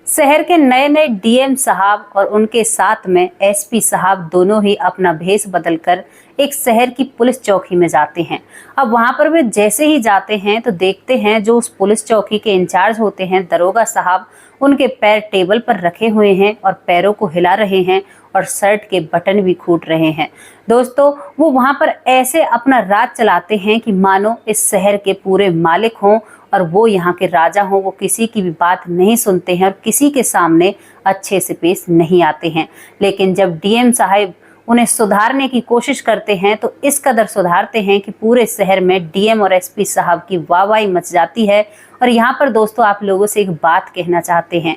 शहर के नए नए डीएम साहब और उनके साथ में एसपी साहब दोनों ही अपना भेष बदलकर एक शहर की पुलिस चौकी में जाते हैं। अब वहां पर वे जैसे ही जाते हैं तो देखते हैं जो उस पुलिस चौकी के इंचार्ज होते हैं दरोगा साहब, उनके पैर टेबल पर रखे हुए हैं और पैरों को हिला रहे हैं और शर्ट के बटन भी खूट रहे हैं। दोस्तों, वो वहां पर ऐसे अपना राज चलाते हैं कि मानो इस शहर के पूरे मालिक हों और वो यहाँ के राजा हों। वो किसी की भी बात नहीं सुनते हैं और किसी के सामने अच्छे से पेश नहीं आते हैं। लेकिन जब डीएम साहब उन्हें सुधारने की कोशिश करते हैं तो इस कदर सुधारते हैं कि पूरे शहर में डीएम और एसपी साहब की वाहवाही मच जाती है। और यहाँ पर दोस्तों आप लोगों से एक बात कहना चाहते हैं,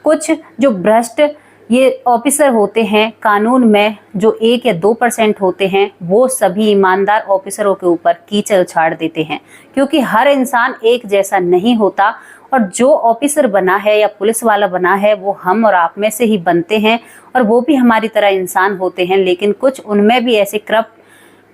कुछ जो भ्रष्ट ये ऑफिसर होते हैं कानून में, जो 1 या 2% होते हैं, वो सभी ईमानदार ऑफिसरों के ऊपर कीचड़ उछाड़ देते हैं, क्योंकि हर इंसान एक जैसा नहीं होता। और जो ऑफिसर बना है या पुलिस वाला बना है वो हम और आप में से ही बनते हैं और वो भी हमारी तरह इंसान होते हैं। लेकिन कुछ उनमें भी ऐसे करप्ट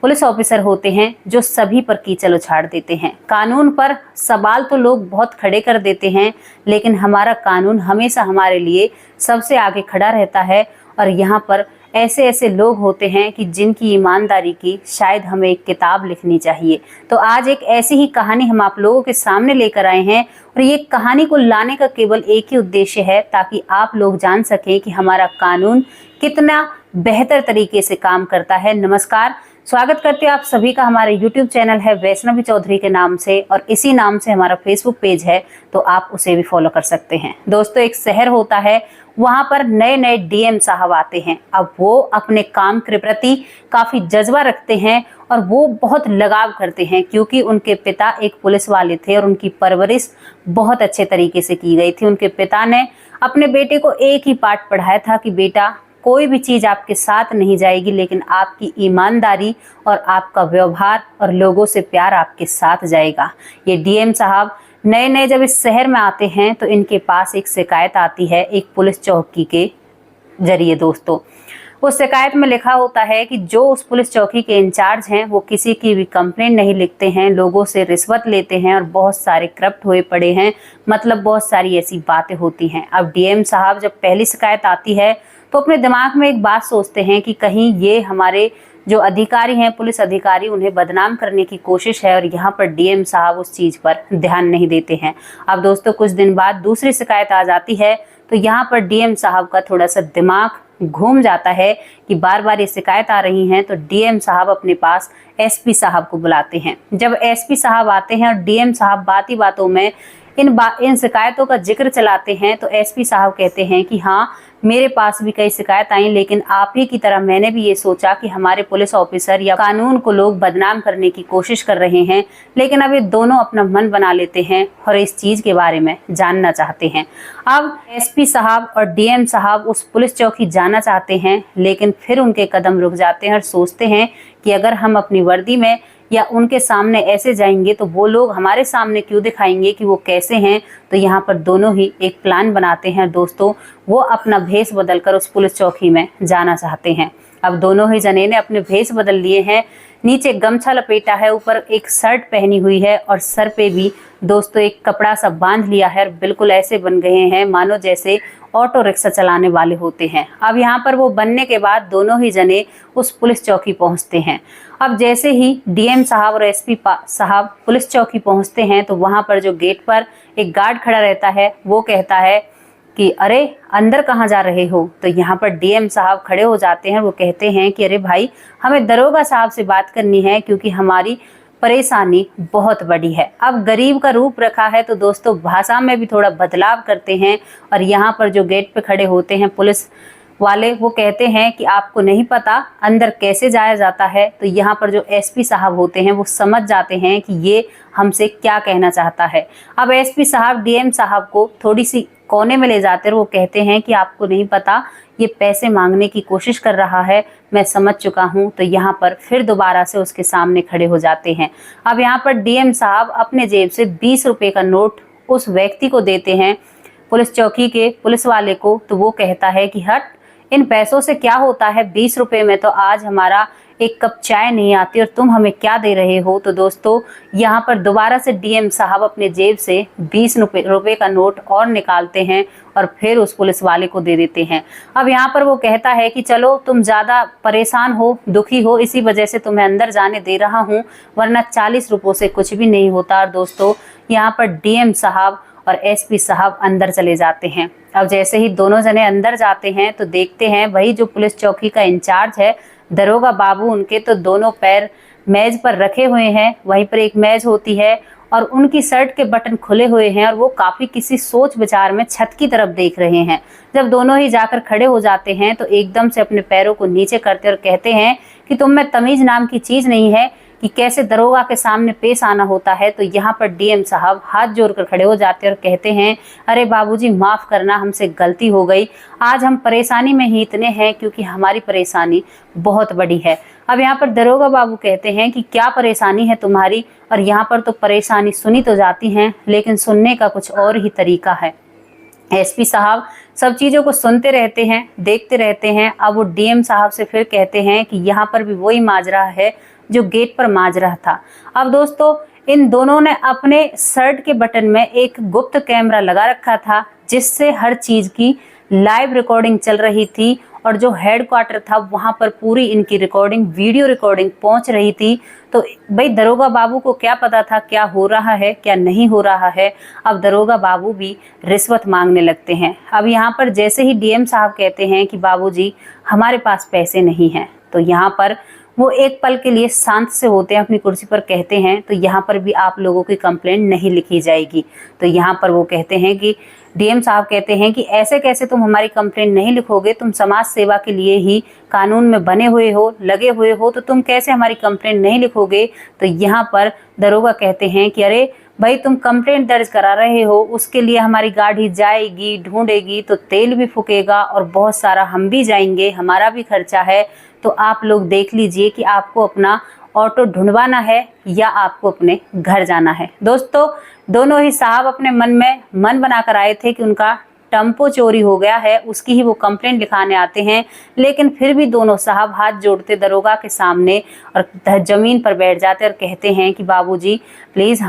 पुलिस ऑफिसर होते हैं जो सभी पर कीचड़ उछाड़ देते हैं। कानून पर सवाल तो लोग बहुत खड़े कर देते हैं, लेकिन हमारा कानून हमेशा हमारे लिए सबसे आगे खड़ा रहता है। और यहाँ पर ऐसे ऐसे लोग होते हैं कि जिनकी ईमानदारी की शायद हमें एक किताब लिखनी चाहिए। तो आज एक ऐसी ही कहानी हम आप लोगों के सामने लेकर आए हैं और ये कहानी को लाने का केवल एक ही उद्देश्य है, ताकि आप लोग जान सकें कि हमारा कानून कितना बेहतर तरीके से काम करता है। नमस्कार, स्वागत करते हैं आप सभी का। हमारे YouTube चैनल है वैष्णवी चौधरी के नाम से और इसी नाम से हमारा Facebook पेज है, तो आप उसे भी फॉलो कर सकते हैं। दोस्तों, एक शहर होता है, वहां पर नए नए डीएम साहब आते हैं। अब वो अपने काम के प्रति काफी जज्बा रखते हैं और वो बहुत लगाव करते हैं, क्योंकि उनके पिता एक पुलिस वाले थे और उनकी परवरिश बहुत अच्छे तरीके से की गई थी। उनके पिता ने अपने बेटे को एक ही पाठ पढ़ाया था कि बेटा, कोई भी चीज आपके साथ नहीं जाएगी, लेकिन आपकी ईमानदारी और आपका व्यवहार और लोगों से प्यार आपके साथ जाएगा। ये डीएम साहब नए नए जब इस शहर में आते हैं तो इनके पास एक शिकायत आती है एक पुलिस चौकी के जरिए। दोस्तों, उस शिकायत में लिखा होता है कि जो उस पुलिस चौकी के इंचार्ज हैं वो किसी की भी कंप्लेंट नहीं लिखते हैं, लोगों से रिश्वत लेते हैं और बहुत सारे करप्ट हुए पड़े हैं। मतलब बहुत सारी ऐसी बातें होती हैं। अब डीएम साहब जब पहली शिकायत आती है तो अपने दिमाग में एक बात सोचते हैं कि कहीं ये हमारे जो अधिकारी हैं, पुलिस अधिकारी, उन्हें बदनाम करने की कोशिश है। और यहाँ पर डीएम साहब उस चीज पर ध्यान नहीं देते हैं। अब दोस्तों, कुछ दिन बाद दूसरी शिकायत आ जाती है तो यहाँ पर डीएम साहब का थोड़ा सा दिमाग घूम जाता है कि बार बार ये शिकायत आ रही हैं। तो डीएम साहब अपने पास एसपी साहब को बुलाते हैं। जब एसपी साहब आते हैं और डीएम साहब बात ही बातों में इन शिकायतों का जिक्र चलाते हैं तो एसपी साहब कहते हैं कि हाँ, मेरे पास भी कई शिकायत आई, लेकिन आप ही की तरह मैंने भी ये सोचा कि हमारे पुलिस ऑफिसर या कानून को लोग बदनाम करने की कोशिश कर रहे हैं। लेकिन अब ये दोनों अपना मन बना लेते हैं और इस चीज के बारे में जानना चाहते हैं। अब एसपी साहब और डीएम साहब उस पुलिस चौकी जाना चाहते हैं, लेकिन फिर उनके कदम रुक जाते हैं और सोचते हैं कि अगर हम अपनी वर्दी में या उनके सामने ऐसे जाएंगे तो वो लोग हमारे सामने क्यों दिखाएंगे कि वो कैसे हैं। तो यहाँ पर दोनों ही एक प्लान बनाते हैं। दोस्तों, वो अपना भेष बदलकर उस पुलिस चौकी में जाना चाहते हैं। अब दोनों ही जने ने अपने भेष बदल लिए हैं, नीचे गमछा लपेटा है, ऊपर एक शर्ट पहनी हुई है और सर पे भी दोस्तों एक कपड़ा सा बांध लिया है। बिल्कुल ऐसे बन गए हैं मानो जैसे ऑटो रिक्शा चलाने वाले होते हैं। अब यहाँ पर वो बनने के बाद दोनों ही जने उस पुलिस चौकी पहुँचते हैं। अब जैसे ही डीएम साहब और एसपी साहब पुलिस चौकी पहुँचते हैं तो वहाँ पर जो गेट पर एक गार्ड खड़ा रहता है वो कहता है कि अरे, अंदर कहाँ जा रहे हो। तो यहाँ पर डीएम साहब खड़े हो जाते हैं। वो कहते हैं कि अरे भाई, हमें दरोगा साहब से बात करनी है, क्योंकि हमारी परेशानी बहुत बड़ी है। अब गरीब का रूप रखा है तो दोस्तों भाषा में भी थोड़ा बदलाव करते हैं। और यहाँ पर जो गेट पे खड़े होते हैं पुलिस वाले, वो कहते हैं कि आपको नहीं पता अंदर कैसे जाया जाता है। तो यहाँ पर जो एसपी साहब होते हैं वो समझ जाते हैं कि ये हमसे क्या कहना चाहता है। अब एसपी साहब डीएम साहब को थोड़ी सी कोने में ले जाते हैं। वो कहते हैं कि आपको नहीं पता, ये पैसे मांगने की कोशिश कर रहा है, मैं समझ चुका हूँ। तो यहाँ पर फिर दोबारा से उसके सामने खड़े हो जाते हैं। अब यहाँ पर डीएम साहब अपने जेब से 20 रुपए का नोट उस व्यक्ति को देते हैं, पुलिस चौकी के पुलिस वाले को। तो वो कहता है कि हट, इन पैसों से क्या होता है, 20 रुपए में तो आज हमारा एक कप चाय नहीं आती और तुम हमें क्या दे रहे हो। तो दोस्तों यहाँ पर दोबारा से डीएम साहब अपने जेब से 20 रुपए का नोट और निकालते हैं और फिर उस पुलिस वाले को दे देते हैं। अब यहाँ पर वो कहता है कि चलो तुम ज्यादा परेशान हो, दुखी हो, इसी वजह से तुम्हें अंदर जाने दे रहा हूँ, वरना 40 रुपयों से कुछ भी नहीं होता। और दोस्तों यहाँ पर डीएम साहब और एसपी साहब अंदर चले जाते हैं। अब जैसे ही दोनों जने अंदर जाते हैं तो देखते हैं वही जो पुलिस चौकी का इंचार्ज है दरोगा बाबू, उनके तो दोनों पैर मेज पर रखे हुए हैं, वहीं पर एक मेज होती है और उनकी शर्ट के बटन खुले हुए हैं और वो काफी किसी सोच विचार में छत की तरफ देख रहे हैं। जब दोनों ही जाकर खड़े हो जाते हैं तो एकदम से अपने पैरों को नीचे करते और कहते हैं कि तुम में तमीज नाम की चीज नहीं है कि कैसे दरोगा के सामने पेश आना होता है। तो यहाँ पर डीएम साहब हाथ जोड़कर खड़े हो जाते हैं और कहते हैं, अरे बाबूजी माफ करना, हमसे गलती हो गई, आज हम परेशानी में ही इतने हैं क्योंकि हमारी परेशानी बहुत बड़ी है। अब यहाँ पर दरोगा बाबू कहते हैं कि क्या परेशानी है तुम्हारी, और यहाँ पर तो परेशानी सुनी तो जाती है लेकिन सुनने का कुछ और ही तरीका है। एसपी साहब सब चीज़ों को सुनते रहते हैं, देखते रहते हैं। अब वो डीएम साहब से फिर कहते हैं कि यहाँ पर भी वही माजरा है जो गेट पर माजरा था। अब दोस्तों इन दोनों ने अपने शर्ट के बटन में एक गुप्त कैमरा लगा रखा था जिससे हर चीज़ की लाइव रिकॉर्डिंग चल रही थी और जो हेडक्वार्टर था वहाँ पर पूरी इनकी रिकॉर्डिंग, वीडियो रिकॉर्डिंग पहुँच रही थी। तो भाई दरोगा बाबू को क्या पता था क्या हो रहा है क्या नहीं हो रहा है। अब दरोगा बाबू भी रिश्वत मांगने लगते हैं। अब यहाँ पर जैसे ही डीएम साहब कहते हैं कि बाबूजी हमारे पास पैसे नहीं हैं, तो यहाँ पर वो एक पल के लिए शांत से होते हैं, अपनी कुर्सी पर कहते हैं तो यहाँ पर भी आप लोगों की कंप्लेंट नहीं लिखी जाएगी। तो यहाँ पर वो कहते हैं कि डीएम साहब कहते हैं कि ऐसे कैसे तुम हमारी कंप्लेंट नहीं लिखोगे, तुम समाज सेवा के लिए ही कानून में बने हुए हो, लगे हुए हो, तो तुम कैसे हमारी कंप्लेंट नहीं लिखोगे। तो यहाँ पर दरोगा कहते हैं कि अरे भाई तुम कंप्लेंट दर्ज करा रहे हो, उसके लिए हमारी गाड़ी जाएगी, ढूंढेगी, तो तेल भी फूकेगा और बहुत सारा हम भी जाएंगे, हमारा भी खर्चा है। तो आप लोग देख लीजिए कि आपको अपना ऑटो ढूंढवाना है या आपको अपने घर जाना है। दोस्तों दोनों ही साहब अपने मन में मन बनाकर आए थे कि उनका टेम्पो चोरी हो गया है, उसकी ही वो कंप्लेंट लिखाने आते हैं, लेकिन फिर भी दोनों साहब हाथ जोड़ते दरोगा के सामने और जमीन पर बैठ जाते और कहते हैं कि बाबूजी प्लीज़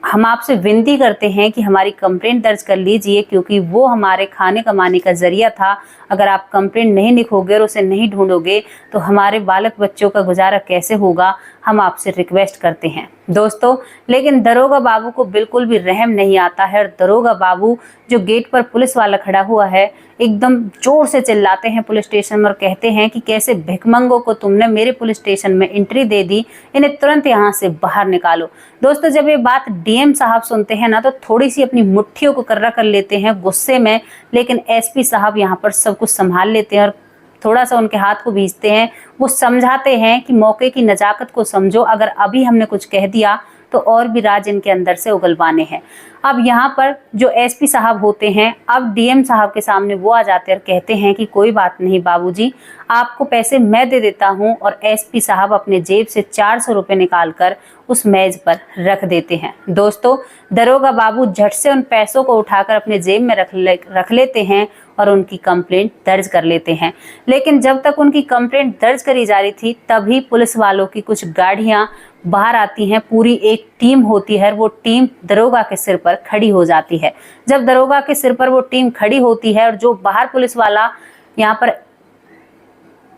हम आपसे विनती करते हैं कि हमारी कंप्लेंट दर्ज कर लीजिए, क्योंकि वो हमारे खाने कमाने का जरिया था। अगर आप कंप्लेंट नहीं लिखोगे और उसे नहीं ढूंढोगे तो हमारे बालक बच्चों का गुजारा कैसे होगा, हम आपसे रिक्वेस्ट करते हैं। दोस्तों लेकिन दरोगा बाबू को बिल्कुल भी रहम नहीं आता है और दरोगा बाबू जो गेट पर पुलिस वाला खड़ा हुआ है एकदम जोर से चिल्लाते हैं पुलिस स्टेशन में और कहते हैं कि कैसे भिखमंगों को तुमने मेरे पुलिस स्टेशन में एंट्री दे दी, इन्हें तुरंत यहाँ से बाहर निकालो। दोस्तों जब ये बात डीएम साहब सुनते हैं ना तो थोड़ी सी अपनी मुट्ठियों को कर्रा कर लेते हैं गुस्से में, लेकिन एसपी साहब यहाँ पर सब कुछ संभाल लेते हैं और थोड़ा सा उनके हाथ को भींचते हैं। वो समझाते हैं कि मौके की नजाकत को समझो, अगर अभी हमने कुछ कह दिया तो और भी राज इनके अंदर से उगलवाने हैं। अब यहाँ पर जो एसपी साहब होते हैं अब डीएम साहब के सामने वो आ जाते हैं और कहते हैं कि कोई बात नहीं बाबूजी, आपको पैसे मैं दे देता हूँ। और एसपी साहब अपने जेब से 400 रुपये निकालकर उस मेज पर रख देते हैं। दोस्तों दरोगा बाबू झट से उन पैसों को उठाकर अपने जेब में रख लेते हैं और उनकी कंप्लेंट दर्ज कर लेते हैं। लेकिन जब तक उनकी कंप्लेंट दर्ज करी जा रही थी तभी पुलिस वालों की कुछ गाड़ियां बाहर आती हैं, पूरी एक टीम होती है, वो टीम दरोगा के सिर पर खड़ी हो जाती है। जब दरोगा के सिर पर वो टीम खड़ी होती है और जो बाहर पुलिस वाला यहाँ पर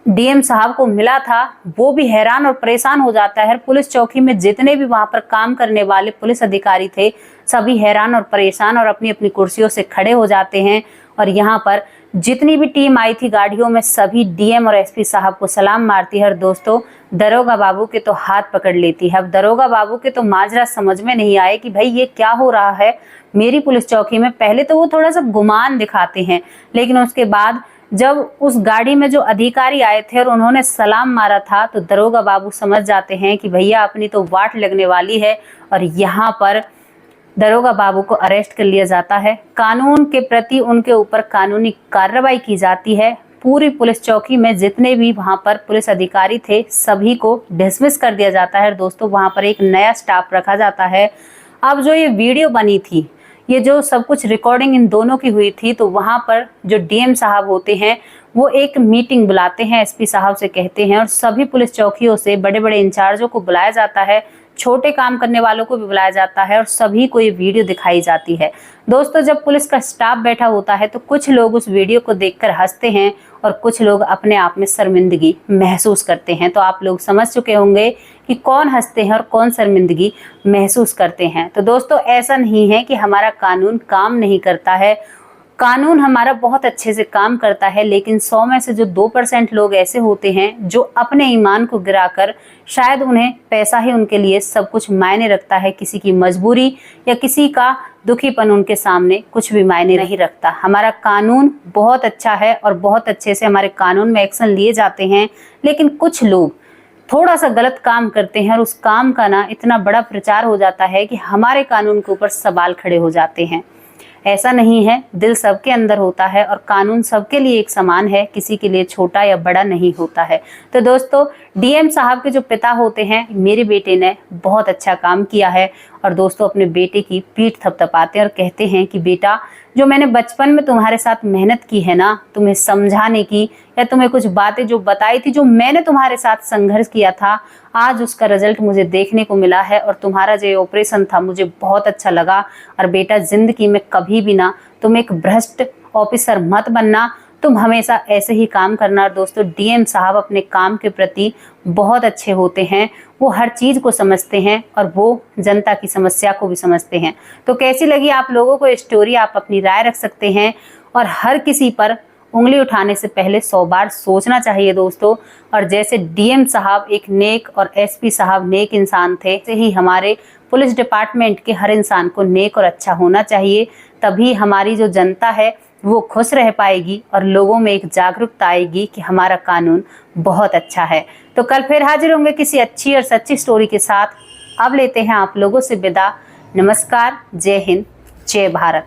डीएम साहब को मिला था वो भी हैरान और परेशान हो जाता है। पुलिस चौकी में जितने भी वहां पर काम करने वाले पुलिस अधिकारी थे सभी हैरान और परेशान और अपनी अपनी कुर्सियों से खड़े हो जाते हैं। और यहाँ पर जितनी भी टीम आई थी गाड़ियों में सभी डीएम और एसपी साहब को सलाम मारती है और दोस्तों दरोगा बाबू के तो हाथ पकड़ लेती है। अब दरोगा बाबू के तो माजरा समझ में नहीं आए कि भाई ये क्या हो रहा है मेरी पुलिस चौकी में। पहले तो वो थोड़ा सा गुमान दिखाते हैं, लेकिन उसके बाद जब उस गाड़ी में जो अधिकारी आए थे और उन्होंने सलाम मारा था तो दरोगा बाबू समझ जाते हैं कि भैया अपनी तो वाट लगने वाली है। और यहाँ पर दरोगा बाबू को अरेस्ट कर लिया जाता है। कानून के प्रति उनके ऊपर कानूनी कार्रवाई की जाती है। पूरी पुलिस चौकी में जितने भी वहां पर पुलिस अधिकारी थे सभी को डिसमिस कर दिया जाता है। दोस्तों वहां पर एक नया स्टाफ रखा जाता है। अब जो ये वीडियो बनी थी ये जो सब कुछ रिकॉर्डिंग इन दोनों की हुई थी, तो वहाँ पर जो डीएम साहब होते हैं वो एक मीटिंग बुलाते हैं, एसपी साहब से कहते हैं और सभी पुलिस चौकियों से बड़े बड़े इंचार्जों को बुलाया जाता है, छोटे काम करने वालों को भी बुलाया जाता है और सभी को ये वीडियो दिखाई जाती है। दोस्तों, जब पुलिस का स्टाफ बैठा होता है तो कुछ लोग उस वीडियो को देखकर हंसते हैं और कुछ लोग अपने आप में शर्मिंदगी महसूस करते हैं। तो आप लोग समझ चुके होंगे कि कौन हंसते हैं और कौन शर्मिंदगी महसूस करते हैं। तो दोस्तों, ऐसा नहीं है कि हमारा कानून काम नहीं करता है, कानून हमारा बहुत अच्छे से काम करता है, लेकिन 100 में से जो 2% लोग ऐसे होते हैं जो अपने ईमान को गिराकर, शायद उन्हें पैसा ही उनके लिए सब कुछ मायने रखता है, किसी की मजबूरी या किसी का दुखीपन उनके सामने कुछ भी मायने नहीं रखता। हमारा कानून बहुत अच्छा है और बहुत अच्छे से हमारे कानून में एक्शन लिए जाते हैं, लेकिन कुछ लोग थोड़ा सा गलत काम करते हैं और उस काम का ना इतना बड़ा प्रचार हो जाता है कि हमारे कानून के ऊपर सवाल खड़े हो जाते हैं। ऐसा नहीं है, दिल सबके अंदर होता है और कानून सबके लिए एक समान है, किसी के लिए छोटा या बड़ा नहीं होता है। तो दोस्तों, डीएम साहब के जो पिता होते हैं, मेरे बेटे ने बहुत अच्छा काम किया है और दोस्तों अपने बेटे की पीठ थपथपाते हैं और कहते हैं कि बेटा, जो मैंने बचपन में तुम्हारे साथ मेहनत की है ना, तुम्हें समझाने की या तुम्हें कुछ बातें जो बताई थी, जो मैंने तुम्हारे साथ संघर्ष किया था, आज उसका रिजल्ट मुझे देखने को मिला है और तुम्हारा जो ऑपरेशन था मुझे बहुत अच्छा लगा। और बेटा, जिंदगी में कभी भी ना तुम एक भ्रष्ट ऑफिसर मत बनना, तुम हमेशा ऐसे ही काम करना। और दोस्तों, डीएम साहब अपने काम के प्रति बहुत अच्छे होते हैं, वो हर चीज को समझते हैं और वो जनता की समस्या को भी समझते हैं। तो कैसी लगी आप लोगों को स्टोरी, आप अपनी राय रख सकते हैं और हर किसी पर उंगली उठाने से पहले 100 बार सोचना चाहिए दोस्तों। और जैसे डीएम साहब एक नेक और एसपी साहब नेक इंसान थे, ऐसे ही हमारे पुलिस डिपार्टमेंट के हर इंसान को नेक और अच्छा होना चाहिए, तभी हमारी जो जनता है वो खुश रह पाएगी और लोगों में एक जागरूकता आएगी कि हमारा कानून बहुत अच्छा है। तो कल फिर हाजिर होंगे किसी अच्छी और सच्ची स्टोरी के साथ। अब लेते हैं आप लोगों से विदा। नमस्कार, जय हिंद, जय भारत।